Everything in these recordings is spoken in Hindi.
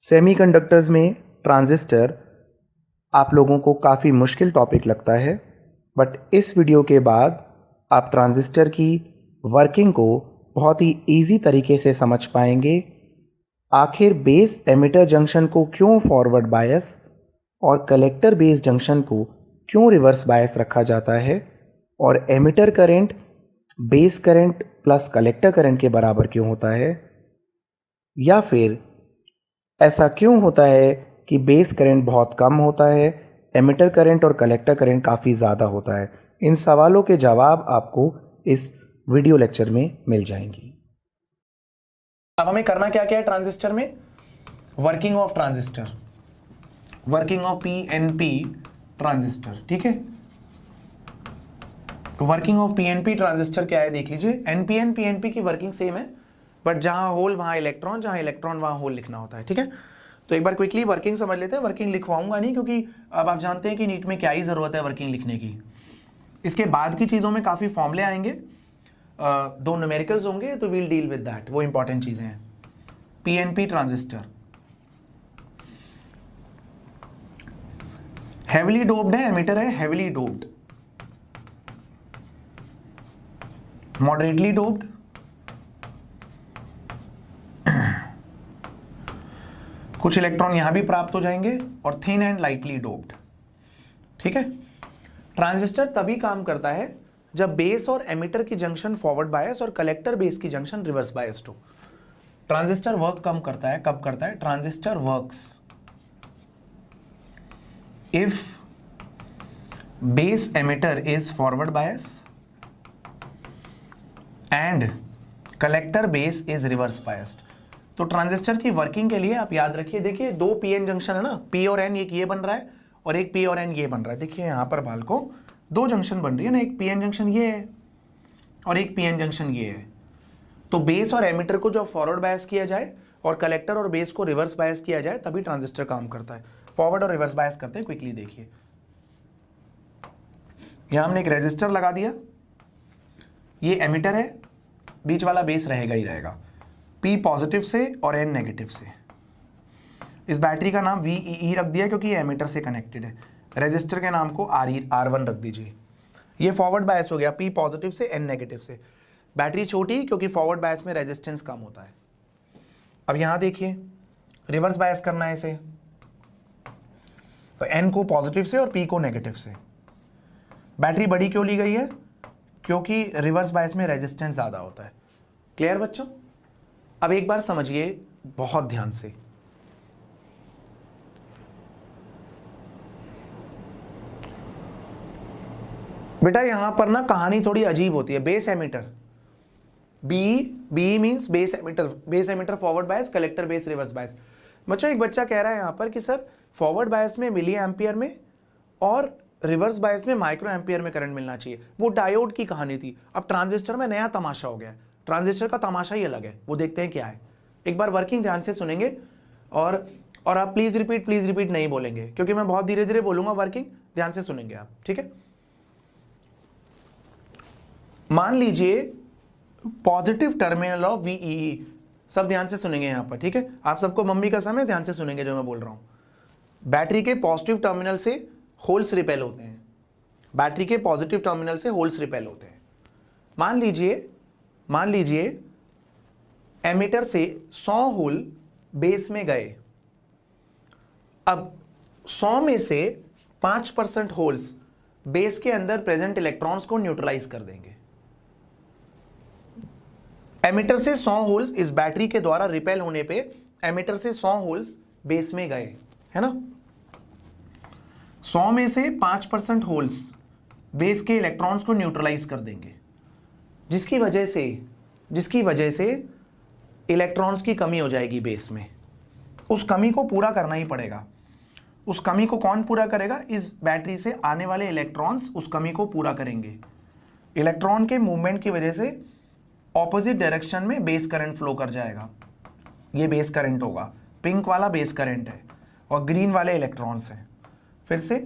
सेमीकंडक्टर्स में ट्रांजिस्टर आप लोगों को काफ़ी मुश्किल टॉपिक लगता है, बट इस वीडियो के बाद आप ट्रांजिस्टर की वर्किंग को बहुत ही इजी तरीके से समझ पाएंगे। आखिर बेस एमिटर जंक्शन को क्यों फॉरवर्ड बायस और कलेक्टर बेस जंक्शन को क्यों रिवर्स बायस रखा जाता है, और emitter current base current plus collector current के बराबर क्यों होता है, या फिर ऐसा क्यों होता है कि बेस करंट बहुत कम होता है, एमिटर करंट और कलेक्टर करंट काफ़ी ज़्यादा होता है। इन सवालों के जवाब आपको इस वीडियो लेक्चर में मिल जाएंगी। अब हमें करना क्या क्या है ट्रांजिस्टर में? Working of transistor, working of PNP transistor. ठीक है, तो वर्किंग ऑफ पीएनपी ट्रांजिस्टर क्या है देख लीजिए। एनपीएन पीएनपी की वर्किंग सेम है, बट जहां होल वहां इलेक्ट्रॉन, जहां इलेक्ट्रॉन वहां होल लिखना होता है। ठीक है, तो एक बार क्विकली वर्किंग समझ लेते हैं। वर्किंग लिखवाऊंगा नहीं, क्योंकि अब आप जानते हैं कि नीट में क्या ही जरूरत है वर्किंग लिखने की। इसके बाद की चीजों में काफी फॉर्मूले आएंगे, दो न्यूमेरिकल्स होंगे, तो वील डील विद दैट, वो इंपॉर्टेंट चीजें हैं। पीएनपी ट्रांजिस्टर हेवीली डोप्ड है, एमिटर है हेवीली डोप्ड, मॉडरेटली डोप्ड, कुछ इलेक्ट्रॉन यहां भी प्राप्त हो जाएंगे, और थिन एंड लाइटली डोप्ड। ठीक है, ट्रांजिस्टर तभी काम करता है जब बेस और एमिटर की जंक्शन फॉरवर्ड बायस और कलेक्टर बेस की जंक्शन रिवर्स बायस्ड हो। ट्रांजिस्टर वर्क कम करता है, कब करता है? Transistor works if base emitter is forward bias and collector base is reverse biased. तो ट्रांजिस्टर की वर्किंग के लिए आप याद रखिए, देखिए दो पीएन जंक्शन है ना, पी और एन, एक ये बन रहा है और एक पी और एन ये बन रहा है। देखिए यहां पर बाल को दो जंक्शन बन रही है ना, एक पीएन जंक्शन ये है और एक पीएन जंक्शन ये है। तो बेस और एमिटर को जब फॉरवर्ड बायस किया जाए और कलेक्टर और बेस को रिवर्स बायस किया जाए, तभी ट्रांजिस्टर काम करता है। फॉरवर्ड और रिवर्स बायस करते हैं, क्विकली देखिए। यहां हमने एक रेजिस्टर लगा दिया, ये एमिटर है, बीच वाला बेस रहेगा ही रहेगा, P पॉजिटिव से और N नेगेटिव से। इस बैटरी का नाम VEE रख दिया क्योंकि ये एमिटर से कनेक्टेड है। रेजिस्टर के नाम को R1 रख दीजिए। ये फॉरवर्ड बायस हो गया, P पॉजिटिव से N नेगेटिव से। बैटरी छोटी क्योंकि फॉरवर्ड बायस में रेजिस्टेंस कम होता है। अब यहां देखिए, रिवर्स बायस करना है इसे, तो N को पॉजिटिव से और P को नेगेटिव से। बैटरी बड़ी क्यों ली गई है? क्योंकि रिवर्स बायस में रेजिस्टेंस ज्यादा होता है। क्लियर बच्चों? अब एक बार समझिए बहुत ध्यान से, बेटा यहां पर ना कहानी थोड़ी अजीब होती है। Base emitter, B means base emitter forward bias, collector base reverse bias. बच्चों एक बच्चा कह रहा है यहां पर कि सर फॉरवर्ड बायस में मिली एम्पियर में और रिवर्स बायस में माइक्रो एम्पियर में करंट मिलना चाहिए। वो डायोड की कहानी थी। अब ट्रांजिस्टर में नया तमाशा हो गया। ट्रांजिस्टर का तमाशा ही अलग है, वो देखते हैं क्या है। एक बार वर्किंग ध्यान से सुनेंगे, और आप प्लीज रिपीट नहीं बोलेंगे, क्योंकि मैं बहुत धीरे धीरे बोलूंगा। वर्किंग ध्यान से सुनेंगे आप, ठीक है? मान लीजिए पॉजिटिव टर्मिनल ऑफ VEE, सब ध्यान से सुनेंगे यहां पर, ठीक है? आप सबको मम्मी का समय ध्यान से सुनेंगे जो मैं बोल रहा हूं। बैटरी के पॉजिटिव टर्मिनल से होल्स रिपेल होते हैं, बैटरी के पॉजिटिव टर्मिनल से होल्स रिपेल होते हैं। मान लीजिए एमिटर से 100 होल बेस में गए। अब 100 में से 5% होल्स बेस के अंदर प्रेजेंट इलेक्ट्रॉन्स को न्यूट्रलाइज कर देंगे। एमिटर से 100 होल्स इस बैटरी के द्वारा रिपेल होने पे एमिटर से 100 होल्स बेस में गए, है ना? 100 में से 5% होल्स बेस के इलेक्ट्रॉन्स को न्यूट्रलाइज कर देंगे, जिसकी वजह से इलेक्ट्रॉन्स की कमी हो जाएगी बेस में। उस कमी को पूरा करना ही पड़ेगा। उस कमी को कौन पूरा करेगा? इस बैटरी से आने वाले इलेक्ट्रॉन्स उस कमी को पूरा करेंगे। इलेक्ट्रॉन के मूवमेंट की वजह से ऑपोजिट डायरेक्शन में बेस करंट फ्लो कर जाएगा। ये बेस करंट होगा, पिंक वाला बेस करंट है और ग्रीन वाले इलेक्ट्रॉन्स हैं। फिर से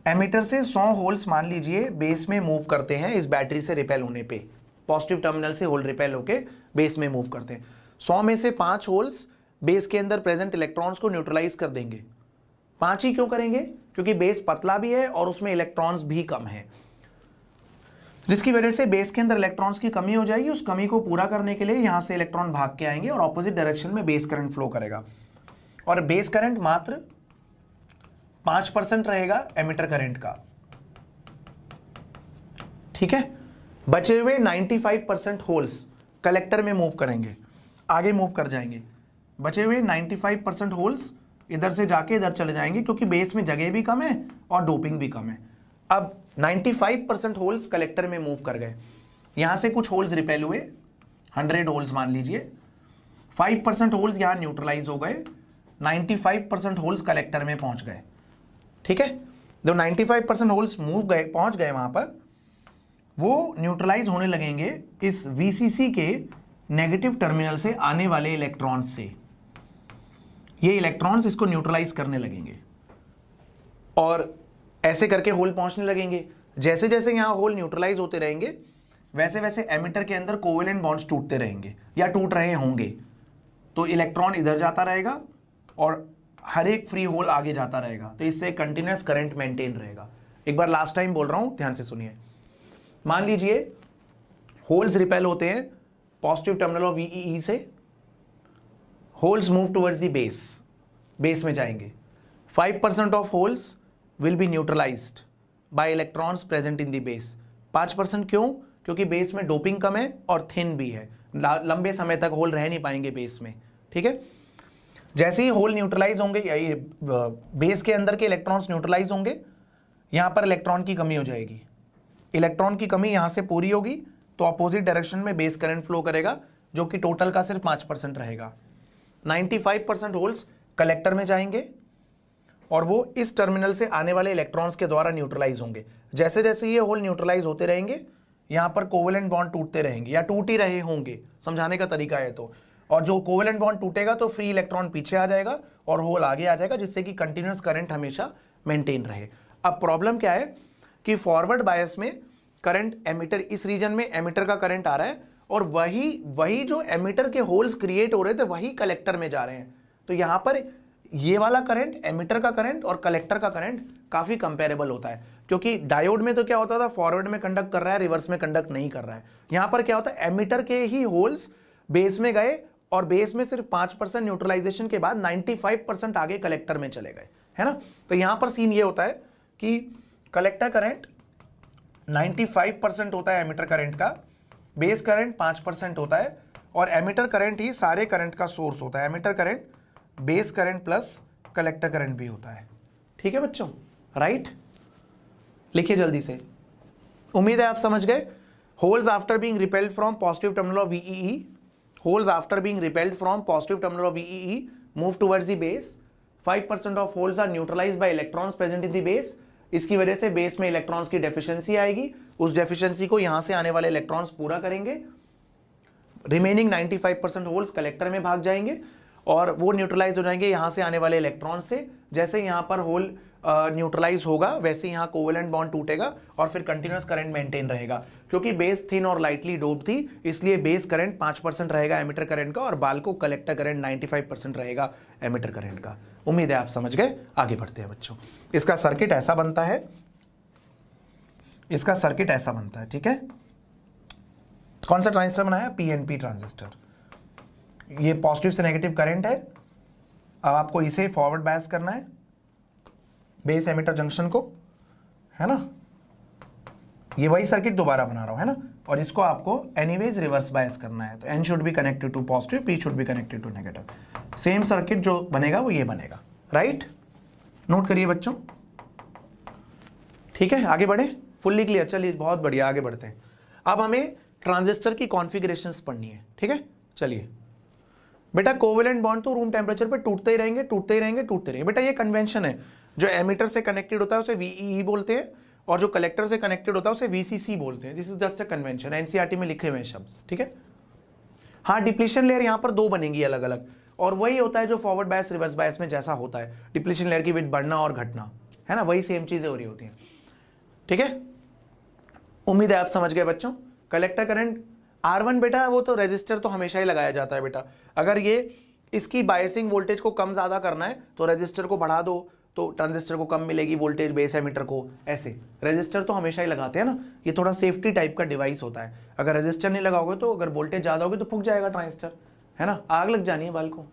एमिटर से 100 होल्स मान लीजिए बेस में मूव करते हैं इस बैटरी से रिपेल होने पे। पॉजिटिव टर्मिनल से होल रिपेल होके बेस में मूव करते हैं। 100 में से 5 होल्स बेस के अंदर प्रेजेंट इलेक्ट्रॉन्स को न्यूट्रलाइज कर देंगे। 5 ही क्यों करेंगे? क्योंकि बेस पतला भी है और उसमें इलेक्ट्रॉन्स भी कम है, जिसकी वजह से बेस के अंदर इलेक्ट्रॉन्स की कमी हो जाएगी। उस कमी को पूरा करने के लिए यहां से इलेक्ट्रॉन भाग के आएंगे और ऑपोजिट डायरेक्शन में बेस करंट फ्लो करेगा। और बेस करंट मात्र 5% रहेगा एमिटर करंट का, ठीक है। बचे हुए 95% होल्स कलेक्टर में मूव करेंगे, आगे मूव कर जाएंगे। बचे हुए 95% होल्स इधर से जाके इधर चले जाएंगे, क्योंकि बेस में जगह भी कम है और डोपिंग भी कम है। अब 95% होल्स कलेक्टर में मूव कर गए। यहां से कुछ होल्स रिपेल हुए, 100 होल्स मान लीजिए। 5% होल्स यहां न्यूट्रलाइज हो गए, 95% होल्स कलेक्टर में पहुंच गए, ठीक है। जो 95% होल्स मूव गए, पहुंच गए वहां पर, वो न्यूट्रलाइज होने लगेंगे इस VCC के नेगेटिव टर्मिनल से आने वाले इलेक्ट्रॉन्स से। ये इलेक्ट्रॉन्स इसको न्यूट्रलाइज करने लगेंगे और ऐसे करके होल पहुंचने लगेंगे। जैसे जैसे यहां होल न्यूट्रलाइज होते रहेंगे, वैसे वैसे एमिटर के अंदर कोवेलेंट बॉन्ड्स टूटते रहेंगे या टूट रहे होंगे। तो इलेक्ट्रॉन इधर जाता रहेगा और हर एक फ्री होल आगे जाता रहेगा। तो इससे कंटिन्यूअस करंट मेंटेन रहेगा। एक बार लास्ट टाइम बोल रहा हूं, ध्यान से सुनिए। मान लीजिए होल्स रिपेल होते हैं पॉजिटिव टर्मिनल ऑफ VEE से, holes move towards the base, base में जाएंगे। 5% of holes will be neutralised by electrons present in the base. 5% क्यों? क्योंकि बेस में डोपिंग कम है और थिन भी है, लंबे समय तक होल रह नहीं पाएंगे बेस में, ठीक है। जैसे ही होल न्यूट्रलाइज होंगे, बेस के अंदर के इलेक्ट्रॉन्स न्यूट्रलाइज होंगे, यहां पर इलेक्ट्रॉन की कमी हो जाएगी। इलेक्ट्रॉन की कमी यहां से पूरी होगी तो अपोजिट डायरेक्शन में बेस करंट फ्लो करेगा, जो कि टोटल का सिर्फ 5% रहेगा। 95% होल्स कलेक्टर में जाएंगे और वो इस टर्मिनल से आने वाले इलेक्ट्रॉन्स के द्वारा न्यूट्रलाइज होंगे। जैसे जैसे ये होल न्यूट्रलाइज होते रहेंगे, यहां पर कोवेलेंट बॉन्ड टूटते रहेंगे या टूट ही रहे होंगे, समझाने का तरीका है तो। और जो कोवेलेंट बॉन्ड टूटेगा तो फ्री इलेक्ट्रॉन पीछे आ जाएगा और होल आगे आ जाएगा, जिससे कि कंटिन्यूअस करंट हमेशा मेंटेन रहे। अब प्रॉब्लम क्या है कि फॉरवर्ड बायस में करंट एमिटर, इस रीजन में एमिटर का करंट आ रहा है और वही जो एमिटर के होल्स क्रिएट हो रहे थे वही कलेक्टर में जा रहे हैं। तो यहां पर ये वाला करंट, एमिटर का करंट और कलेक्टर का करंट काफी कंपेरेबल होता है, क्योंकि डायोड में तो क्या होता था, फॉरवर्ड में कंडक्ट कर रहा है, रिवर्स में कंडक्ट नहीं कर रहा है। यहां पर क्या होता है, एमिटर के ही होल्स बेस में गए और बेस में सिर्फ 5% न्यूट्रलाइजेशन के बाद 95% आगे कलेक्टर में चले गए, है ना। तो यहां पर सीन ये होता है कि कलेक्टर करंट 95% होता है एमिटर करंट का, बेस करंट 5% होता है और एमिटर करंट ही सारे करंट का सोर्स होता है। Emitter current base current plus collector current भी होता है, ठीक है बच्चों, राइट। लिखिए जल्दी से, उम्मीद है आप समझ गए। Holes after being repelled from positive terminal of VEE, holes after being repelled from positive terminal of VEE move towards the base. 5% of holes are neutralised by electrons present in the base. इसकी वजह से बेस में इलेक्ट्रॉन्स की डेफिशिएंसी आएगी, उस डेफिशिएंसी को यहां से आने वाले इलेक्ट्रॉन्स पूरा करेंगे। रिमेनिंग 95% होल्स कलेक्टर में भाग जाएंगे और वो न्यूट्रलाइज हो जाएंगे यहां से आने वाले इलेक्ट्रॉन से। जैसे यहां पर होल न्यूट्रलाइज होगा वैसे यहां कोवेलेंट बॉन्ड टूटेगा और फिर कंटिन्यूअस करंट मेंटेन रहेगा। क्योंकि बेस थिन और लाइटली डोप थी, इसलिए बेस करंट 5% रहेगा एमिटर करंट का और बाल को कलेक्टर करंट 95% रहेगा एमिटर करंट का। उम्मीद है आप समझ गए। आगे बढ़ते हैं बच्चों। इसका सर्किट ऐसा बनता है, इसका सर्किट ऐसा बनता है, ठीक है। कौन सा ट्रांजिस्टर बनाया? PNP transistor. ये पॉजिटिव से नेगेटिव करंट है। अब आपको इसे फॉरवर्ड बायस करना है बेस एमिटर जंक्शन को, है ना। ये वही सर्किट दोबारा बना रहा हूं, है ना। और इसको आपको एनीवेज रिवर्स बायस करना है। तो N should be connected to positive, P should be connected to negative. Same circuit जो बनेगा वो ये बनेगा, राइट। नोट करिए बच्चों, ठीक है। आगे बढ़े, फुल्ली क्लियर। चलिए बहुत बढ़िया, आगे बढ़ते हैं। अब हमें ट्रांजिस्टर की कॉन्फ़िगरेशंस पढ़नी है, ठीक है। चलिए बेटा, कोवेलेंट बॉन्ड तो रूम टेम्परेचर पे टूटते ही रहेंगे, टूटते ही रहेंगे, टूटते रहेंगे। बेटा ये कन्वेंशन है, जो एमिटर से कनेक्टेड होता है उसे VEE बोलते हैं और जो कलेक्टर से कनेक्टेड होता है उसे VCC बोलते हैं। This is just a convention, NCERT में लिखे हुए शब्द, ठीक है। हाँ, डिप्लीशन लेयर यहाँ पर 2 बनेंगी अलग अलग, और वही होता है जो फॉरवर्ड बायस रिवर्स बायस में जैसा होता है, डिप्लीशन लेयर की विड्थ बढ़ना और घटना, है ना, वही सेम चीजें हो रही होती हैं, ठीक है। उम्मीद है आप समझ गए बच्चों। कलेक्टर करंट R1 बेटा वो तो रेजिस्टर तो हमेशा ही लगाया जाता है बेटा। अगर ये इसकी बायसिंग वोल्टेज को कम ज़्यादा करना है तो रेजिस्टर को बढ़ा दो, तो ट्रांजिस्टर को कम मिलेगी वोल्टेज, बेस एमीटर को। ऐसे रेजिस्टर तो हमेशा ही लगाते हैं ना, ये थोड़ा सेफ्टी टाइप का डिवाइस होता है। अगर रेजिस्टर नहीं लगाओगे तो अगर वोल्टेज ज़्यादा होगी तो फूक जाएगा ट्रांजिस्टर, है ना, आग लग जानी है बाल को।